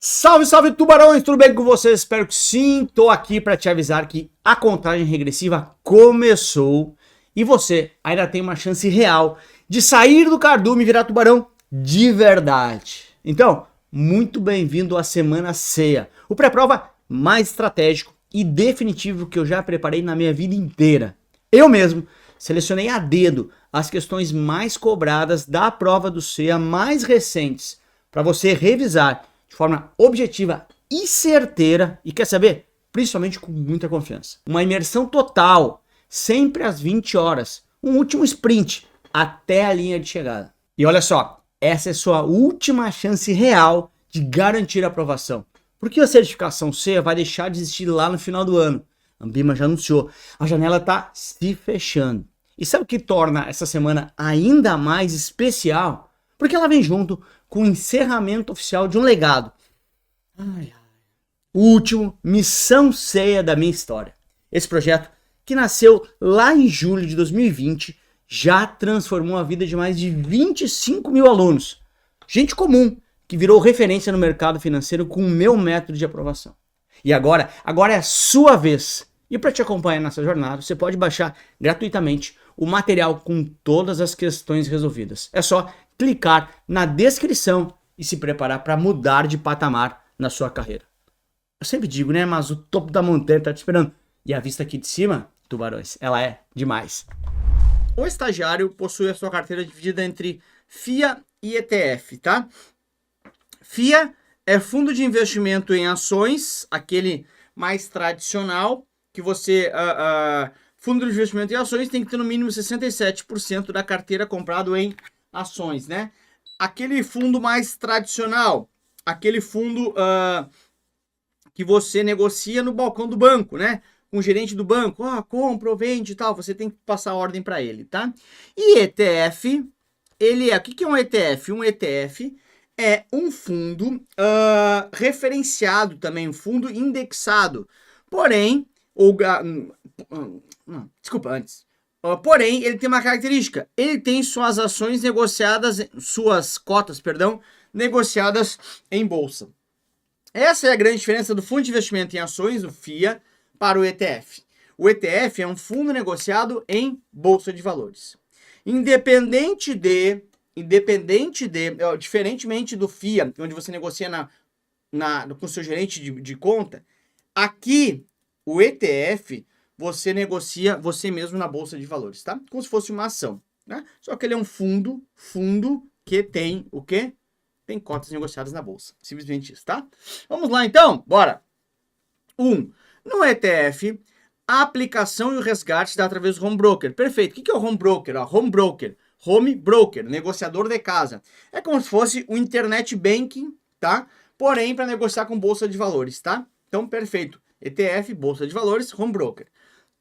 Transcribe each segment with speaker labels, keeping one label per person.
Speaker 1: Salve, salve tubarões, tudo bem com vocês? Espero que sim, tô aqui para te avisar que a contagem regressiva começou e você ainda tem uma chance real de sair do cardume e virar tubarão de verdade. Então, muito bem-vindo à Semana Ceia, o pré-prova mais estratégico e definitivo que eu já preparei na minha vida inteira. Eu mesmo selecionei a dedo as questões mais cobradas da prova do CEA mais recentes para você revisar de forma objetiva e certeira e, quer saber, principalmente com muita confiança. Uma imersão total, sempre às 20 horas, um último sprint até a linha de chegada. E olha só, essa é sua última chance real de garantir a aprovação, porque a certificação C vai deixar de existir lá no final do ano. A Ambima já anunciou, a janela está se fechando. E sabe o que torna essa semana ainda mais especial? Porque ela vem junto com o encerramento oficial de um legado. O último Missão Ceia da minha história. Esse projeto, que nasceu lá em julho de 2020, já transformou a vida de mais de 25 mil alunos. Gente comum, que virou referência no mercado financeiro com o meu método de aprovação. E agora é a sua vez. E para te acompanhar nessa jornada, você pode baixar gratuitamente o material com todas as questões resolvidas. É só clicar na descrição e se preparar para mudar de patamar na sua carreira. Eu sempre digo, né? Mas o topo da montanha tá te esperando. E a vista aqui de cima, tubarões, ela é demais. O estagiário possui a sua carteira dividida entre FIA e ETF, tá? FIA é fundo de investimento em ações, aquele mais tradicional, que você... fundo de investimento em ações tem que ter no mínimo 67% da carteira comprado em ações, né? Aquele fundo mais tradicional, aquele fundo que você negocia no balcão do banco, né? Com o gerente do banco, compra ou vende e tal, você tem que passar a ordem para ele, tá? E ETF, ele é, o que é um ETF? Um ETF é um fundo referenciado também, um fundo indexado, porém, porém, ele tem uma característica, ele tem suas ações negociadas, suas cotas, perdão, negociadas em bolsa. Essa é a grande diferença do fundo de investimento em ações, o FIA, para o ETF. O ETF é um fundo negociado em bolsa de valores. Diferentemente do FIA, onde você negocia com o seu gerente de conta, aqui o ETF você negocia você mesmo na bolsa de valores, tá? Como se fosse uma ação, né? Só que ele é um fundo que tem o quê? Tem cotas negociadas na bolsa. Simplesmente isso, tá? Vamos lá então, bora! No ETF, a aplicação e o resgate se dá através do home broker. Perfeito. O que é o home broker? Home broker, negociador de casa. É como se fosse o internet banking, tá? Porém, para negociar com bolsa de valores, tá? Então, perfeito. ETF, bolsa de valores, home broker.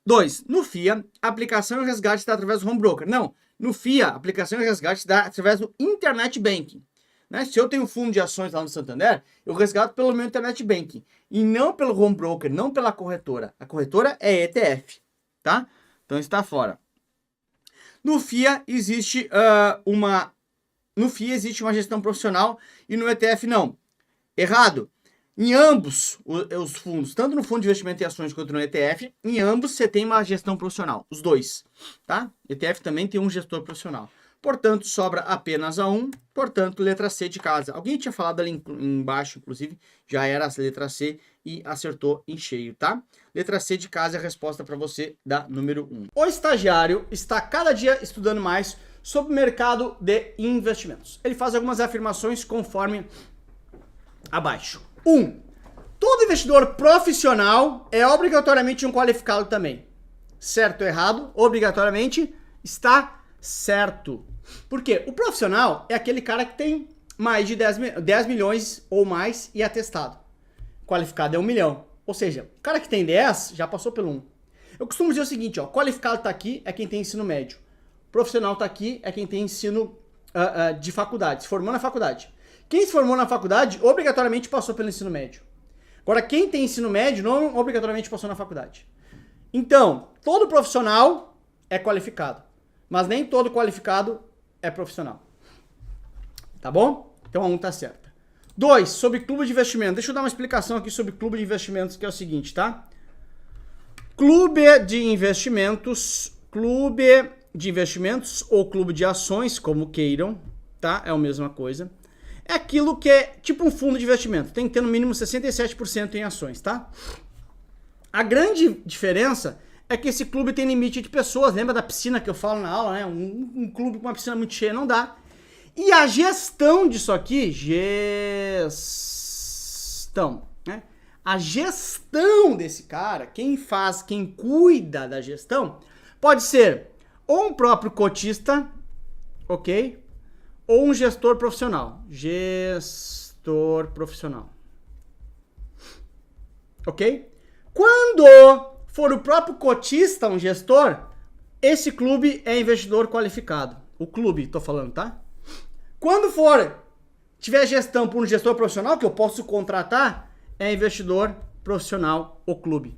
Speaker 1: 2. No FIA, a aplicação e o resgate se dá através do home broker. Não, no FIA, a aplicação e o resgate se dá através do internet banking. Né? Se eu tenho um fundo de ações lá no Santander, eu resgato pelo meu internet banking e não pelo home broker, não pela corretora. A corretora é ETF, tá? Então está fora. No FIA existe uma gestão profissional e no ETF não. Errado. Em ambos os fundos, tanto no fundo de investimento em ações quanto no ETF, em ambos você tem uma gestão profissional, os dois, tá? ETF também tem um gestor profissional. Portanto, sobra apenas a um, portanto, letra C de casa. Alguém tinha falado ali embaixo, inclusive, já era a letra C e acertou em cheio, tá? Letra C de casa é a resposta para você da número 1. O estagiário está cada dia estudando mais sobre o mercado de investimentos. Ele faz algumas afirmações conforme abaixo. 1. Todo investidor profissional é obrigatoriamente um qualificado também. Certo ou errado? Obrigatoriamente está certo. Por quê? O profissional é aquele cara que tem mais de 10 milhões ou mais e atestado. Qualificado é 1 milhão. Ou seja, o cara que tem 10 já passou pelo 1. Eu costumo dizer o seguinte, ó, qualificado tá aqui é quem tem ensino médio. Profissional tá aqui é quem tem ensino de faculdade, se formou na faculdade. Quem se formou na faculdade obrigatoriamente passou pelo ensino médio. Agora, quem tem ensino médio não obrigatoriamente passou na faculdade. Então, todo profissional é qualificado, mas nem todo qualificado é profissional. Tá bom? Então a 1 tá certa. 2, sobre clube de investimento. Deixa eu dar uma explicação aqui sobre clube de investimentos, que é o seguinte, tá? Clube de investimentos ou clube de ações, como queiram, tá? É a mesma coisa. É aquilo que é tipo um fundo de investimento. Tem que ter no mínimo 67% em ações, tá? A grande diferença é que esse clube tem limite de pessoas. Lembra da piscina que eu falo na aula, né? Um clube com uma piscina muito cheia não dá. E a gestão disso aqui, né? A gestão desse cara, quem cuida da gestão, pode ser ou um próprio cotista, ok? Ou um gestor profissional. Ok? Quando for o próprio cotista, um gestor, esse clube é investidor qualificado. O clube, tô falando, tá? Quando tiver gestão por um gestor profissional, que eu posso contratar, é investidor profissional ou clube.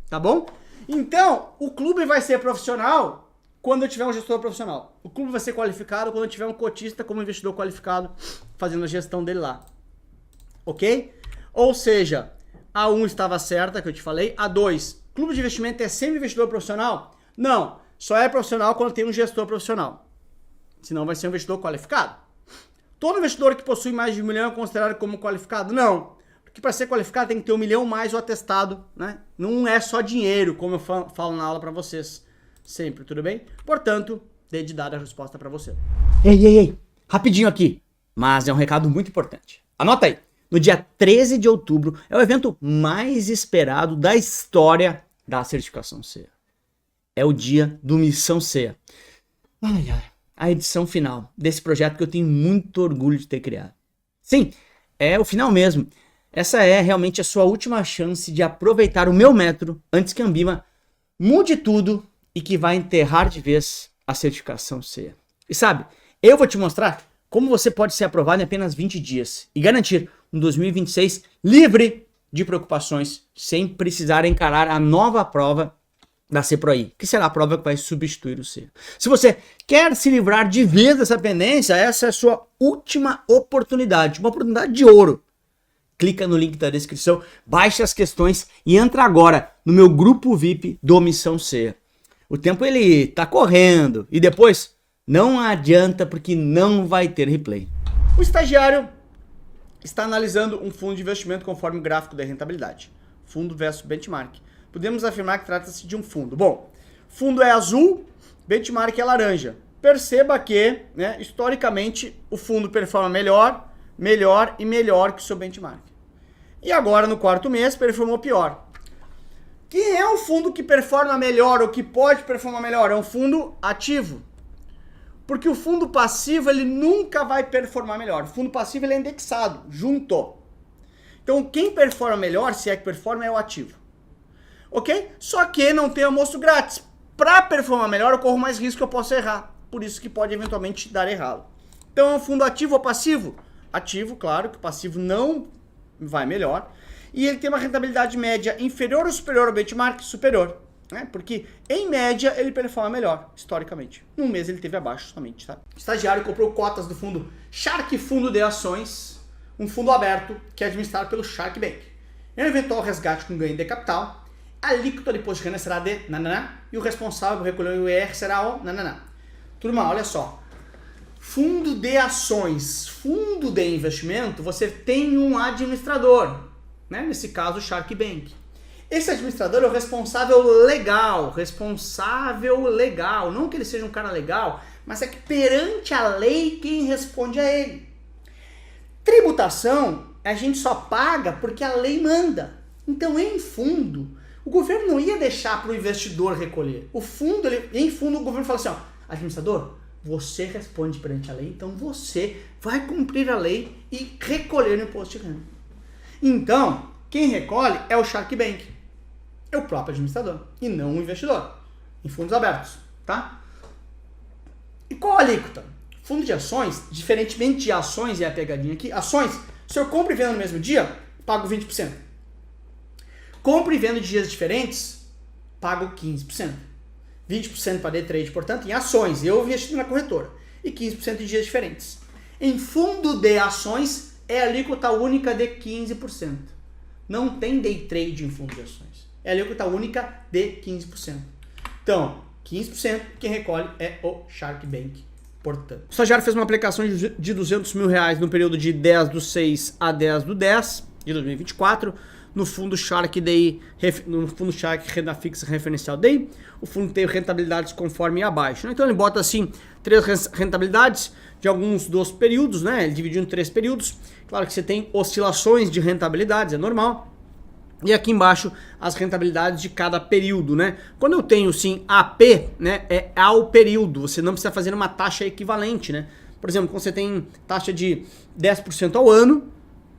Speaker 1: Tá bom? Então, o clube vai ser profissional quando eu tiver um gestor profissional. O clube vai ser qualificado quando eu tiver um cotista como investidor qualificado fazendo a gestão dele lá. Ok? Ou seja, a 1 estava certa, que eu te falei. A 2, clube de investimento é sempre investidor profissional? Não, só é profissional quando tem um gestor profissional. Senão vai ser um investidor qualificado. Todo investidor que possui mais de 1 milhão é considerado como qualificado? Não. Porque para ser qualificado tem que ter 1 milhão mais o atestado, né? Não é só dinheiro, como eu falo na aula para vocês. Sempre, tudo bem? Portanto, dei de dar a resposta para você. Ei, rapidinho aqui. Mas é um recado muito importante. Anota aí. No dia 13 de outubro é o evento mais esperado da história da certificação CEA. É o dia do Missão CEA. A edição final desse projeto que eu tenho muito orgulho de ter criado. Sim, é o final mesmo. Essa é realmente a sua última chance de aproveitar o meu método antes que a Ambima mude tudo e que vai enterrar de vez a certificação CEA. E sabe, eu vou te mostrar como você pode ser aprovado em apenas 20 dias e garantir um 2026 livre de preocupações, sem precisar encarar a nova prova da CPROI, que será a prova que vai substituir o CEA. Se você quer se livrar de vez dessa pendência, essa é a sua última oportunidade, uma oportunidade de ouro. Clica no link da descrição, baixe as questões e entra agora no meu grupo VIP do Missão CEA. O tempo ele tá correndo e depois não adianta porque não vai ter replay. O estagiário está analisando um fundo de investimento conforme o gráfico da rentabilidade. Fundo versus benchmark. Podemos afirmar que trata-se de um fundo. Bom, fundo é azul, benchmark é laranja. Perceba que, né, historicamente, o fundo performa melhor que o seu benchmark. E agora, no quarto mês, performou pior. Quem é um fundo que performa melhor ou que pode performar melhor? É um fundo ativo. Porque o fundo passivo, ele nunca vai performar melhor. O fundo passivo, ele é indexado, junto. Então, quem performa melhor, se é que performa, é o ativo. Ok? Só que não tem almoço grátis. Para performar melhor, eu corro mais risco que eu posso errar. Por isso que pode eventualmente dar errado. Então, é um fundo ativo ou passivo? Ativo, claro, que o passivo não vai melhor. E ele tem uma rentabilidade média inferior ou superior ao benchmark? Superior. Né? Porque, em média, ele performa melhor, historicamente. Num mês ele teve abaixo somente, tá? O estagiário comprou cotas do fundo Shark Fundo de Ações, um fundo aberto que é administrado pelo Shark Bank. Em um eventual resgate com ganho de capital, a alíquota de imposto de renda será de nananá e o responsável por recolher o IR será o nananá. Turma, olha só. Fundo de ações, fundo de investimento, você tem um administrador, né? Nesse caso, o Shark Bank. Esse administrador é o responsável legal, não que ele seja um cara legal, mas é que perante a lei quem responde é ele. Tributação, a gente só paga porque a lei manda. Então, em fundo, o governo não ia deixar para o investidor recolher. Em fundo, o governo fala assim, ó, administrador, você responde perante a lei, então você vai cumprir a lei e recolher o imposto de renda. Então, quem recolhe é o Shark Bank. É o próprio administrador e não o investidor. Em fundos abertos, tá? E qual a alíquota? Fundo de ações, diferentemente de ações, e a pegadinha aqui, ações, se eu compro e vendo no mesmo dia, pago 20%. Compro e vendo de dias diferentes, pago 15%. 20% para day trade, portanto, em ações, eu investido na corretora. E 15% em dias diferentes. Em fundo de ações, é alíquota única de 15%. Não tem day trade em fundo de ações. É alíquota única de 15%. Então, 15% quem recolhe é o Shark Bank. Portanto, o estagiário fez uma aplicação de 200 mil reais no período de 10/6 a 10/10 de 2024 no fundo Shark DI, no fundo Shark Renda Fixa Referencial DI. O fundo tem rentabilidades conforme abaixo, né? Então ele bota assim 3 rentabilidades de alguns dos períodos, né? Ele dividiu em 3 períodos. Claro que você tem oscilações de rentabilidades, é normal. E aqui embaixo as rentabilidades de cada período, né? Quando eu tenho sim AP, né, é ao período, você não precisa fazer uma taxa equivalente, né? Por exemplo, quando você tem taxa de 10% ao ano,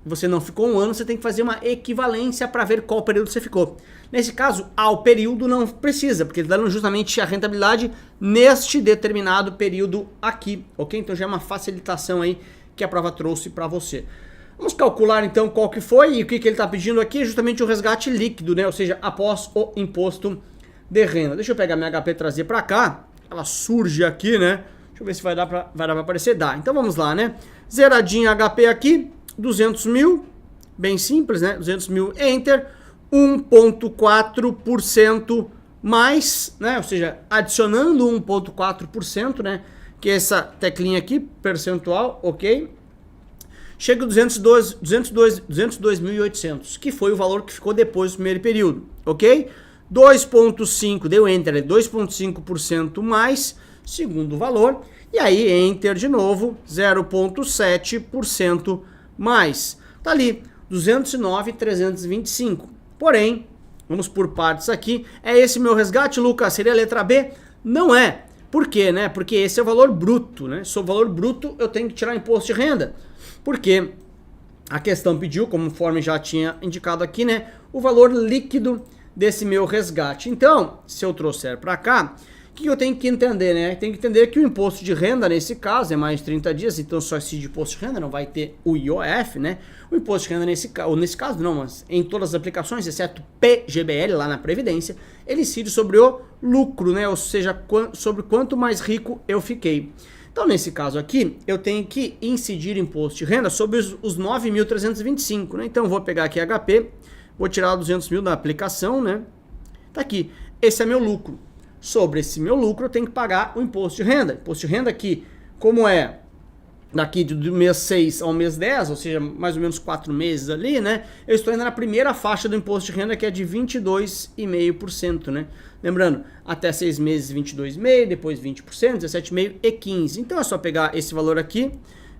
Speaker 1: você não ficou um ano, você tem que fazer uma equivalência para ver qual período você ficou. Nesse caso, ao período não precisa, porque ele dá justamente a rentabilidade neste determinado período aqui, ok? Então já é uma facilitação aí que a prova trouxe para você. Vamos calcular então qual que foi e o que ele está pedindo aqui é justamente o resgate líquido, né? Ou seja, após o imposto de renda. Deixa eu pegar minha HP e trazer para cá. Ela surge aqui, né? Deixa eu ver se vai dar para aparecer. Dá. Então vamos lá, né? Zeradinho HP aqui, 200 mil, bem simples, né? 200 mil, Enter, 1,4% mais, né? Ou seja, adicionando 1,4%, né? Que é essa teclinha aqui, percentual, ok? Chega a 202.800, que foi o valor que ficou depois do primeiro período, ok? 2,5%, deu Enter, 2,5% mais, segundo valor, e aí Enter de novo, 0,7% mais. Tá ali, 209.325. Porém, vamos por partes aqui, é esse meu resgate, Lucas? Seria a letra B? Não é. Por quê, né? Porque esse é o valor bruto, né? Sobre o valor bruto, eu tenho que tirar imposto de renda. Porque a questão pediu, conforme já tinha indicado aqui, né, o valor líquido desse meu resgate. Então, se eu trouxer para cá, o que eu tenho que entender, né? Tem que entender que o imposto de renda, nesse caso, é mais de 30 dias, então só incide de imposto de renda, não vai ter o IOF, né? O imposto de renda, nesse caso, não, mas em todas as aplicações, exceto PGBL, lá na Previdência, ele incide sobre o lucro, né? Ou seja, sobre quanto mais rico eu fiquei. Então, nesse caso aqui, eu tenho que incidir imposto de renda sobre os 9.325, né? Então, eu vou pegar aqui HP, vou tirar 200 mil da aplicação, né? Tá aqui, esse é meu lucro. Sobre esse meu lucro, eu tenho que pagar o imposto de renda. Imposto de renda aqui, como é daqui do mês 6 ao mês 10, ou seja, mais ou menos 4 meses ali, né? Eu estou indo na primeira faixa do imposto de renda, que é de 22,5%, né? Lembrando, até 6 meses 22,5%, depois 20%, 17,5% e 15%. Então é só pegar esse valor aqui,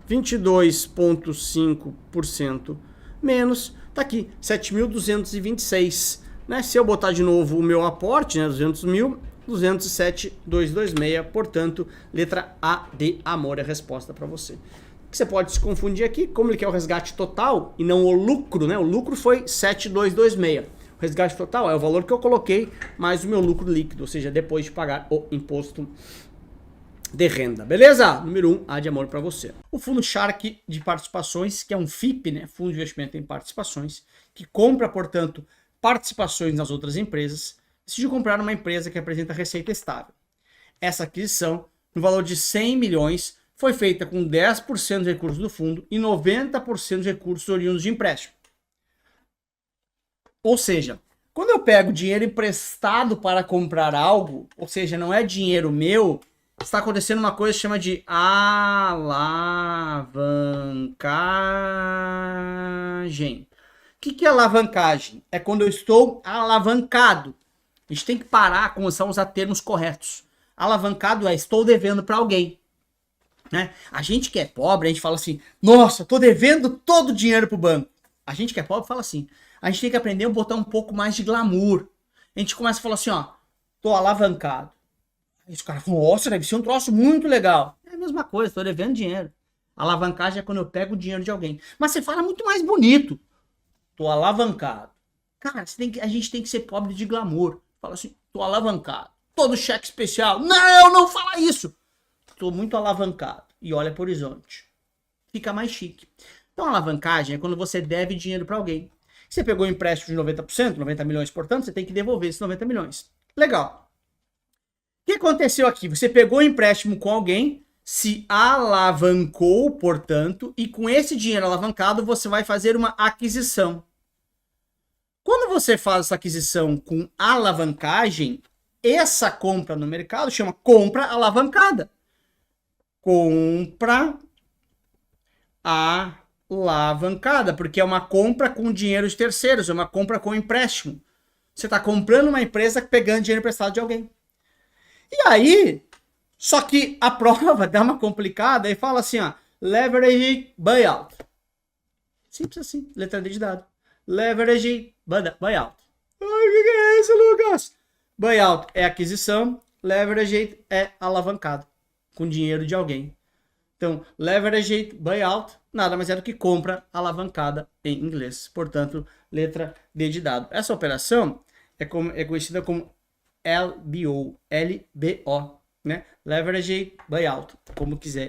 Speaker 1: 22,5% menos, tá aqui, 7.226, né? Se eu botar de novo o meu aporte, né, 200 mil, 207.226, portanto, letra A de amor é a resposta para você. Você pode se confundir aqui, como ele quer o resgate total e não o lucro, né? O lucro foi 7.226. O resgate total é o valor que eu coloquei mais o meu lucro líquido, ou seja, depois de pagar o imposto de renda. Beleza? Número 1, A de amor para você. O fundo Shark de participações, que é um FIP, né? Fundo de investimento em participações, que compra, portanto, participações nas outras empresas, decidiu comprar uma empresa que apresenta receita estável. Essa aquisição, no valor de 100 milhões, foi feita com 10% de recursos do fundo e 90% de recursos oriundos de empréstimo. Ou seja, quando eu pego dinheiro emprestado para comprar algo, ou seja, não é dinheiro meu, está acontecendo uma coisa que chama de alavancagem. O que é alavancagem? É quando eu estou alavancado. A gente tem que parar, começar a usar termos corretos. Alavancado é estou devendo para alguém. Né? A gente que é pobre, a gente fala assim, nossa, estou devendo todo o dinheiro para o banco. A gente que é pobre fala assim, a gente tem que aprender a botar um pouco mais de glamour. A gente começa a falar assim, ó, tô alavancado. Aí os caras falam, nossa, deve ser um troço muito legal. É a mesma coisa, tô devendo dinheiro. Alavancagem é quando eu pego o dinheiro de alguém. Mas você fala muito mais bonito. Tô alavancado. Cara, a gente tem que ser pobre de glamour. Fala assim, tô alavancado. Todo cheque especial. Não, não fala isso. Tô muito alavancado. E olha pro horizonte. Fica mais chique. Então, alavancagem é quando você deve dinheiro para alguém. Você pegou um empréstimo de 90%, 90 milhões, portanto, você tem que devolver esses 90 milhões. Legal. O que aconteceu aqui? Você pegou um empréstimo com alguém, se alavancou, portanto, e com esse dinheiro alavancado você vai fazer uma aquisição. Quando você faz essa aquisição com alavancagem, essa compra no mercado chama compra alavancada. Compra alavancada, porque é uma compra com dinheiro de terceiros, é uma compra com empréstimo. Você está comprando uma empresa pegando dinheiro emprestado de alguém. E aí, só que a prova dá uma complicada e fala assim, ó, leverage buyout. Simples assim, letra D de dado. Leverage buyout. Ai, o que é isso, Lucas? Buyout é aquisição, leverage é alavancado, com dinheiro de alguém. Então, leverage buyout nada mais é do que compra alavancada em inglês. Portanto, letra D de dado. Essa operação é conhecida como LBO, né? Leverage buyout,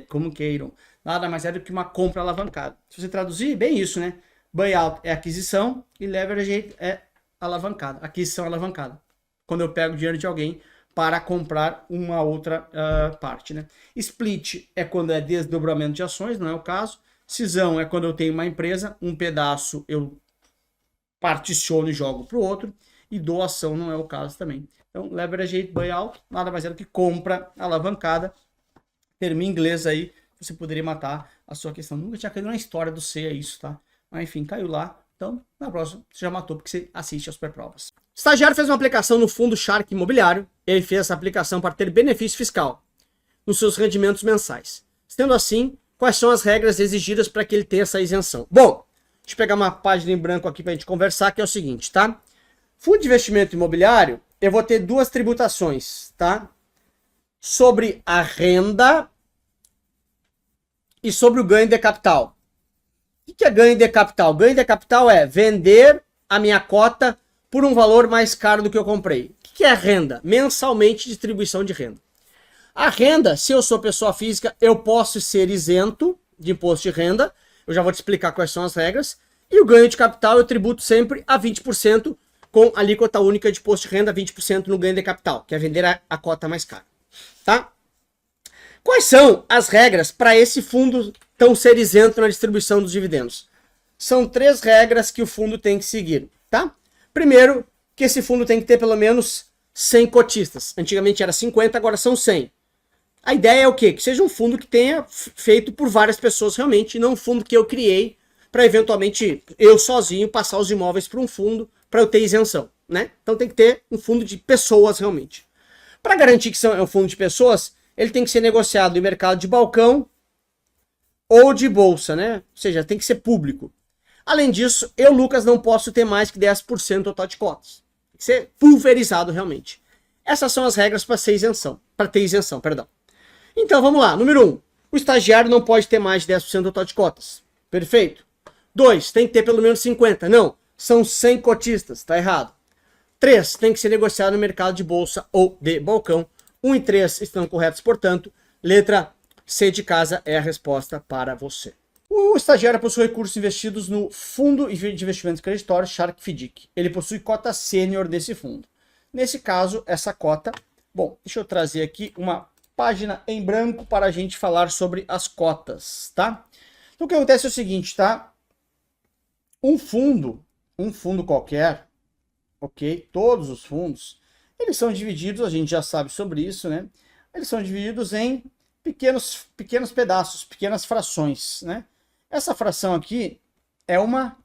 Speaker 1: como queiram. Nada mais é do que uma compra alavancada. Se você traduzir, bem isso, né? Buyout é aquisição e leverage é alavancada. Aquisição alavancada. Quando eu pego dinheiro de alguém para comprar uma outra parte, né? Split é quando é desdobramento de ações, não é o caso. Cisão é quando eu tenho uma empresa, um pedaço eu particiono e jogo para o outro. E doação não é o caso também. Então, leverage buyout nada mais é do que compra alavancada. Termo em inglês aí, você poderia matar a sua questão. Nunca tinha caído na história do C, é isso, tá? Mas enfim, caiu lá. Então, na próxima, você já matou porque você assiste às pré-provas. O estagiário fez uma aplicação no fundo Shark Imobiliário. Ele fez essa aplicação para ter benefício fiscal nos seus rendimentos mensais. Sendo assim, quais são as regras exigidas para que ele tenha essa isenção? Bom, deixa eu pegar uma página em branco aqui para a gente conversar, que é o seguinte, tá? Fundo de investimento imobiliário, eu vou ter duas tributações, tá? Sobre a renda e sobre o ganho de capital. O que é ganho de capital? Ganho de capital é vender a minha cota por um valor mais caro do que eu comprei. O que é renda? Mensalmente distribuição de renda. A renda, se eu sou pessoa física, eu posso ser isento de imposto de renda. Eu já vou te explicar quais são as regras. E o ganho de capital eu tributo sempre a 20% com alíquota única de imposto de renda, 20% no ganho de capital, que é vender a cota mais cara. Tá? Quais são as regras para esse fundo tão ser isento na distribuição dos dividendos? São 3 regras que o fundo tem que seguir, tá? Primeiro, que esse fundo tem que ter pelo menos 100 cotistas. Antigamente era 50, agora são 100. A ideia é o quê? Que seja um fundo que tenha feito por várias pessoas realmente, não um fundo que eu criei para eventualmente eu sozinho passar os imóveis para um fundo para eu ter isenção, né? Então tem que ter um fundo de pessoas realmente. Para garantir que é um fundo de pessoas, ele tem que ser negociado em mercado de balcão ou de bolsa, né? Ou seja, tem que ser público. Além disso, eu, Lucas, não posso ter mais que 10% total de cotas. Tem que ser pulverizado realmente. Essas são as regras para ter isenção, perdão. Então, vamos lá. Número 1. O estagiário não pode ter mais de 10% total de cotas. Perfeito. 2. Tem que ter pelo menos 50. Não. São 100 cotistas. Tá errado. 3. Tem que ser negociado no mercado de bolsa ou de balcão. 1 e 3 estão corretos, portanto, letra C de casa é a resposta para você. O estagiário possui recursos investidos no Fundo de Investimentos Creditórios Shark FDIC. Ele possui cota sênior desse fundo. Nesse caso, essa cota... Bom, deixa eu trazer aqui uma página em branco para a gente falar sobre as cotas, tá? Então, o que acontece é o seguinte, tá? Um fundo qualquer, ok? Todos os fundos, eles são divididos, a gente já sabe sobre isso, né? Eles são divididos em pequenos pedaços, pequenas frações, né? Essa fração aqui é uma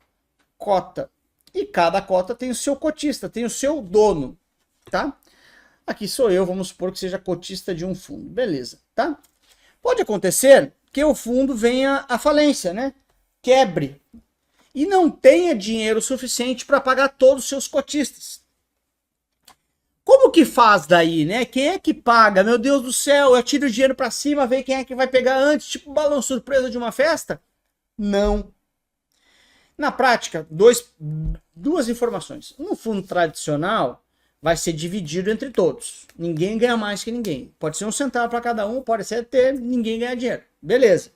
Speaker 1: cota. E cada cota tem o seu cotista, tem o seu dono, tá? Aqui sou eu, vamos supor que seja cotista de um fundo. Beleza, tá? Pode acontecer que o fundo venha à falência, né? Quebre. E não tenha dinheiro suficiente para pagar todos os seus cotistas. Como que faz daí, né? Quem é que paga? Meu Deus do céu, eu tiro o dinheiro para cima, vê quem é que vai pegar antes, tipo balão surpresa de uma festa? Não. Na prática, duas informações. No fundo tradicional, vai ser dividido entre todos. Ninguém ganha mais que ninguém. Pode ser 1 centavo para cada um, pode ser ter, ninguém ganha dinheiro. Beleza.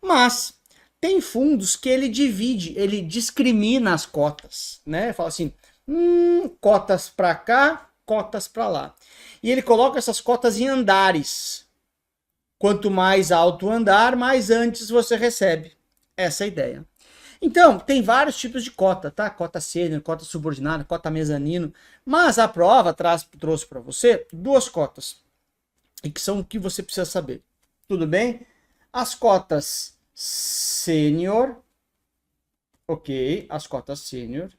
Speaker 1: Mas tem fundos que ele divide, ele discrimina as cotas, né? Fala assim, cotas para cá, cotas para lá. E ele coloca essas cotas em andares. Quanto mais alto o andar, mais antes você recebe. Essa é a ideia. Então, tem vários tipos de cota, tá? Cota sênior, cota subordinada, cota mezanino. Mas a prova trouxe para você duas cotas. E que são o que você precisa saber. Tudo bem? As cotas sênior. Ok, as cotas sênior.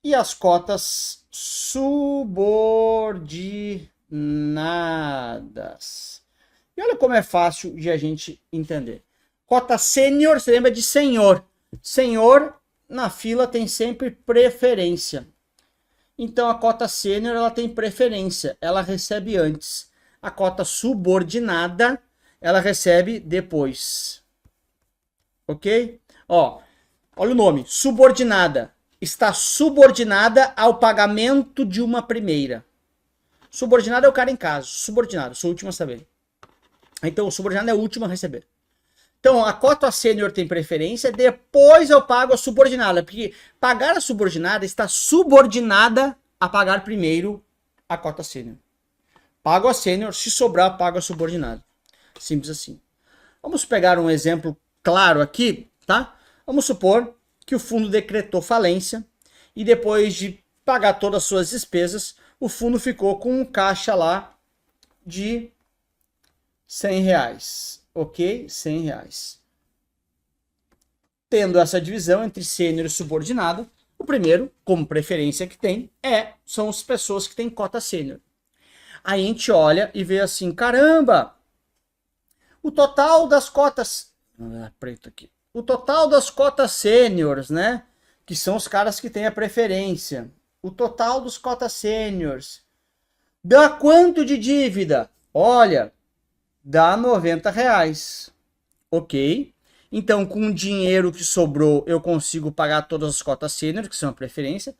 Speaker 1: E as cotas subordinadas. E olha como é fácil de a gente entender. Cota sênior, você lembra de senhor. Senhor, na fila, tem sempre preferência. Então, a cota sênior, ela tem preferência. Ela recebe antes. A cota subordinada, ela recebe depois. Ok? Ó, olha o nome. Subordinada. Está subordinada ao pagamento de uma primeira. Subordinado é o cara em casa. Subordinado, sou o último a saber. Então, o subordinado é o último a receber. Então, a cota sênior tem preferência, depois eu pago a subordinada, porque pagar a subordinada está subordinada a pagar primeiro a cota sênior. Pago a sênior, se sobrar, pago a subordinada. Simples assim. Vamos pegar um exemplo claro aqui, tá? Vamos supor que o fundo decretou falência e depois de pagar todas as suas despesas, o fundo ficou com um caixa lá de R$100, ok? R$100. Tendo essa divisão entre sênior e subordinado, o primeiro, como preferência que tem, são as pessoas que têm cota sênior. Aí a gente olha e vê assim, caramba, o total das cotas, preto aqui, o total das cotas sêniors, né? Que são os caras que têm a preferência. O total dos cotas sêniors dá quanto de dívida? Olha, dá R$90. Ok? Então, com o dinheiro que sobrou, eu consigo pagar todas as cotas sênior, que são a preferência.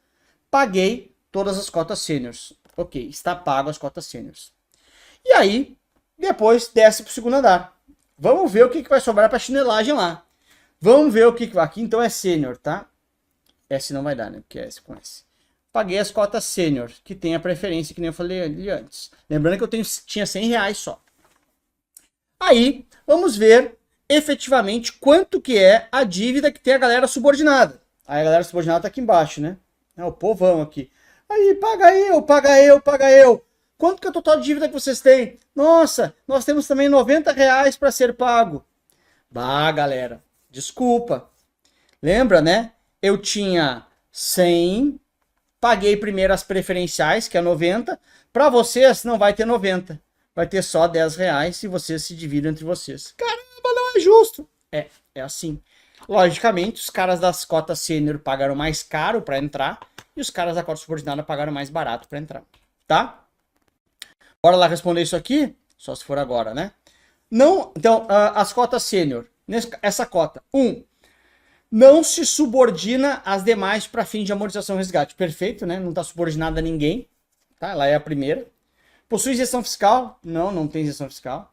Speaker 1: Paguei todas as cotas sêniors. Ok, está pago as cotas sêniors. E aí, depois desce para o segundo andar. Vamos ver o que vai sobrar para a chinelagem lá. Vamos ver o que... Aqui então é sênior, tá? S não vai dar, né? Porque é S com S. Paguei as cotas sênior, que tem a preferência, que nem eu falei ali antes. Lembrando que eu tinha R$100 só. Aí, vamos ver efetivamente quanto que é a dívida que tem a galera subordinada. Aí a galera subordinada tá aqui embaixo, né? É o povão aqui. Aí, paga eu, paga eu, paga eu. Quanto que é o total de dívida que vocês têm? Nossa, nós temos também R$90 para ser pago. Bah, galera, desculpa. Lembra, né? Eu tinha 100, paguei primeiro as preferenciais, que é 90. Para vocês não vai ter 90. Vai ter só R$10 se vocês se dividem entre vocês. Caramba, não é justo. É assim. Logicamente, os caras das cotas sênior pagaram mais caro para entrar e os caras da cota subordinada pagaram mais barato para entrar. Tá? Bora lá responder isso aqui? Só se for agora, né? Não, então, as cotas sênior. Essa cota. 1. Não se subordina às demais para fim de amortização e resgate. Perfeito, né? Não está subordinada a ninguém. Tá? Ela é a primeira. Possui isenção fiscal? Não, não tem isenção fiscal.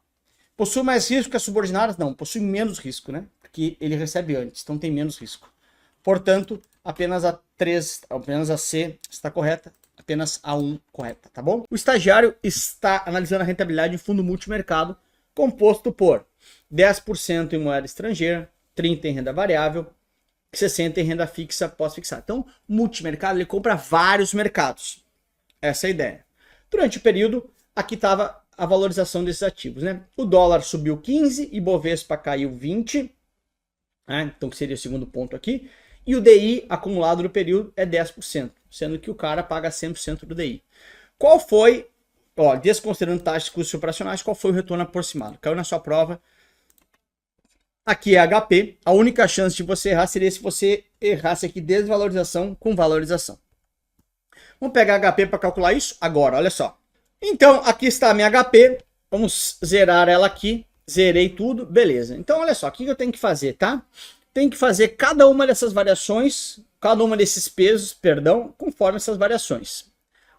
Speaker 1: Possui mais risco que as subordinadas? Não, possui menos risco, né? Porque ele recebe antes, então tem menos risco. Portanto, apenas a C está correta, apenas a 1 correta, tá bom? O estagiário está analisando a rentabilidade de fundo multimercado composto por 10% em moeda estrangeira, 30% em renda variável, 60% em renda fixa pós-fixada. Então, multimercado, ele compra vários mercados. Essa é a ideia. Durante o período, aqui estava a valorização desses ativos, né? O dólar subiu 15, Ibovespa caiu 20, né? Então que seria o segundo ponto aqui. E o DI acumulado no período é 10%, sendo que o cara paga 100% do DI. Qual foi, desconsiderando taxas de custos operacionais, qual foi o retorno aproximado? Caiu na sua prova. Aqui é HP. A única chance de você errar seria se você errasse aqui desvalorização com valorização. Vamos pegar HP para calcular isso agora, olha só. Então, aqui está a minha HP. Vamos zerar ela aqui. Zerei tudo, beleza. Então, olha só, o que eu tenho que fazer, tá? Tem que fazer cada uma dessas variações, cada uma desses pesos, perdão, conforme essas variações.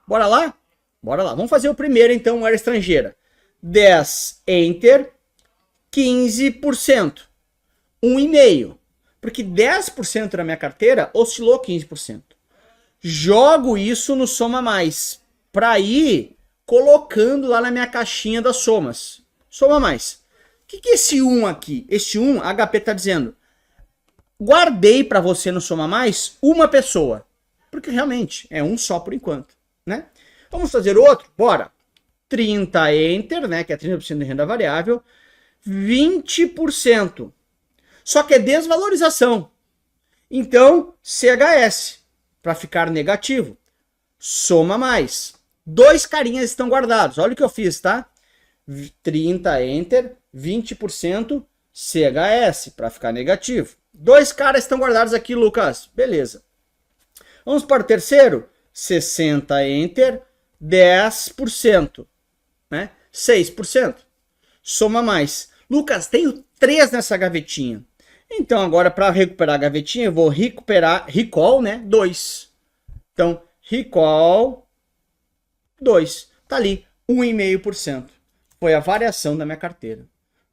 Speaker 1: Bora lá? Bora lá. Vamos fazer o primeiro, então, moeda estrangeira. 10, Enter, 15%. 1,5%. Porque 10% da minha carteira oscilou 15%. Jogo isso no Soma Mais, para ir colocando lá na minha caixinha das somas. Soma Mais. que é esse 1 aqui? Esse 1, a HP está dizendo, guardei para você no Soma Mais uma pessoa. Porque realmente é um só por enquanto, né? Vamos fazer outro? Bora. 30 Enter, né? Que é 30% de renda variável. 20%. Só que é desvalorização. Então, CHS, para ficar negativo. Soma Mais. 2 carinhas estão guardados. Olha o que eu fiz, tá? 30 Enter, 20% CHS, para ficar negativo. 2 caras estão guardados aqui, Lucas. Beleza. Vamos para o terceiro. 60 Enter, 10%. Né? 6%. Soma Mais. Lucas, tenho 3 nessa gavetinha. Então, agora, para recuperar a gavetinha, eu vou recuperar, recall, né? 2. Então, recall 2. Tá ali, 1,5%. Foi a variação da minha carteira.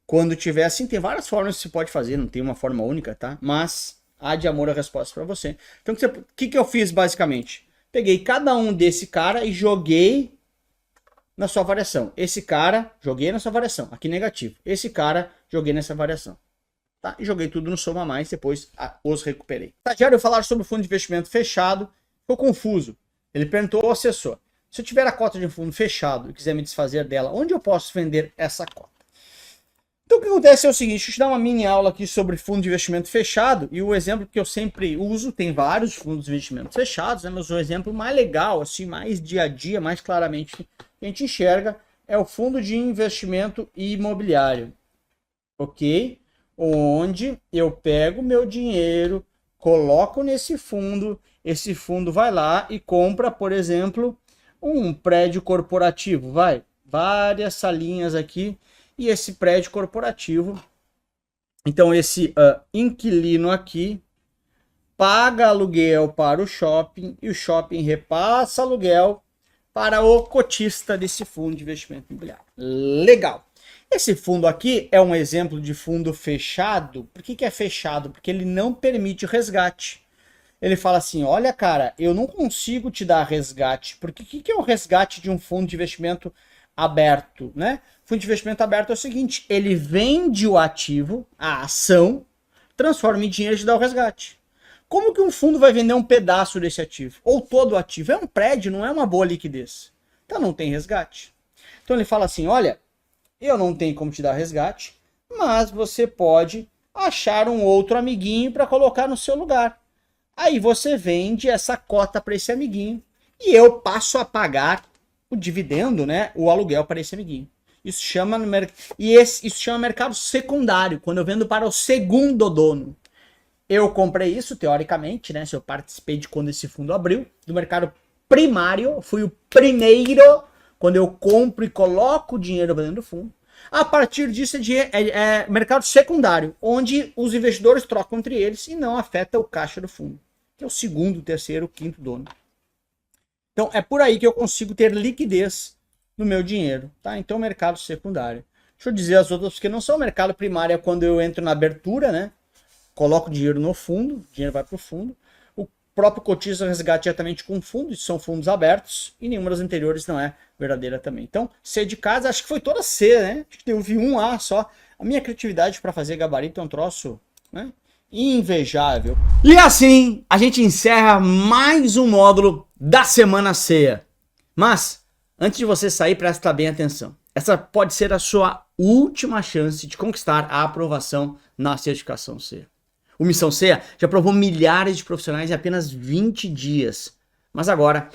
Speaker 1: Quando tiver assim, tem várias formas que você pode fazer, não tem uma forma única, tá? Mas há de amor a resposta para você. Então, o que eu fiz basicamente? Peguei cada um desse cara e joguei na sua variação. Esse cara, joguei na sua variação, aqui negativo. Esse cara, joguei nessa variação. Tá? E joguei tudo no Soma Mais, depois os recuperei. Estagiário, eu falar sobre o fundo de investimento fechado, ficou confuso. Ele perguntou ao assessor, se eu tiver a cota de um fundo fechado e quiser me desfazer dela, onde eu posso vender essa cota? Então o que acontece é o seguinte, deixa eu te dar uma mini aula aqui sobre fundo de investimento fechado, e o exemplo que eu sempre uso, tem vários fundos de investimento fechados, né, mas o exemplo mais legal, assim, mais dia a dia, mais claramente que a gente enxerga, é o fundo de investimento imobiliário, ok? Onde eu pego meu dinheiro, coloco nesse fundo, esse fundo vai lá e compra, por exemplo, um prédio corporativo, várias salinhas aqui, e esse prédio corporativo, então esse inquilino aqui, paga aluguel para o shopping, e o shopping repassa aluguel para o cotista desse fundo de investimento imobiliário. Legal! Esse fundo aqui é um exemplo de fundo fechado. Por que é fechado? Porque ele não permite resgate. Ele fala assim, olha cara, eu não consigo te dar resgate. Porque o que é o resgate de um fundo de investimento aberto, né? Fundo de investimento aberto é o seguinte, ele vende o ativo, a ação, transforma em dinheiro e te dá o resgate. Como que um fundo vai vender um pedaço desse ativo? Ou todo o ativo? É um prédio, não é uma boa liquidez. Então não tem resgate. Então ele fala assim, olha, eu não tenho como te dar resgate, mas você pode achar um outro amiguinho para colocar no seu lugar. Aí você vende essa cota para esse amiguinho e eu passo a pagar o dividendo, né, o aluguel para esse amiguinho. Isso chama mercado secundário, quando eu vendo para o segundo dono. Eu comprei isso, teoricamente, né, se eu participei de quando esse fundo abriu, do mercado primário, fui o primeiro, quando eu compro e coloco o dinheiro dentro do fundo. A partir disso é mercado secundário, onde os investidores trocam entre eles e não afeta o caixa do fundo, que é o segundo, terceiro, quinto dono. Então é por aí que eu consigo ter liquidez no meu dinheiro, tá? Então mercado secundário. Deixa eu dizer as outras, porque não são mercado primário, é quando eu entro na abertura, né? Coloco o dinheiro no fundo, o dinheiro vai para o fundo. O próprio cotista resgate diretamente com o fundo, isso são fundos abertos, e nenhuma das anteriores não é verdadeira também. Então, C de casa, acho que foi toda C, né? Acho que eu vi um A só. A minha criatividade para fazer gabarito é um troço, né, invejável. E assim, a gente encerra mais um módulo da Semana Ceia. Mas, antes de você sair, presta bem atenção. Essa pode ser a sua última chance de conquistar a aprovação na certificação Ceia. O Missão Ceia já aprovou milhares de profissionais em apenas 20 dias. Mas agora,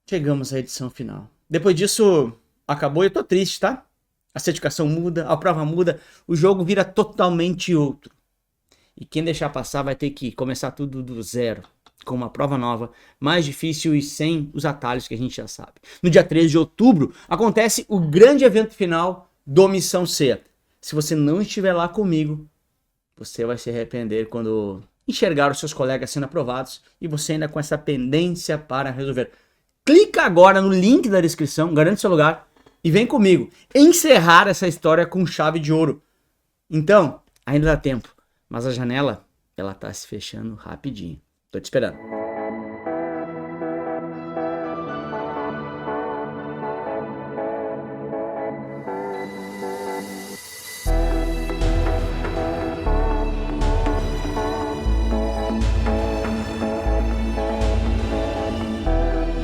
Speaker 1: chegamos à edição final. Depois disso, acabou e eu tô triste, tá? A certificação muda, a prova muda, o jogo vira totalmente outro. E quem deixar passar vai ter que começar tudo do zero, com uma prova nova, mais difícil e sem os atalhos que a gente já sabe. No dia 13 de outubro, acontece o grande evento final do Missão Ceia. Se você não estiver lá comigo, você vai se arrepender quando enxergar os seus colegas sendo aprovados e você ainda com essa pendência para resolver. Clica agora no link da descrição, garante seu lugar e vem comigo encerrar essa história com chave de ouro. Então, ainda dá tempo, mas a janela, ela tá se fechando rapidinho. Tô te esperando.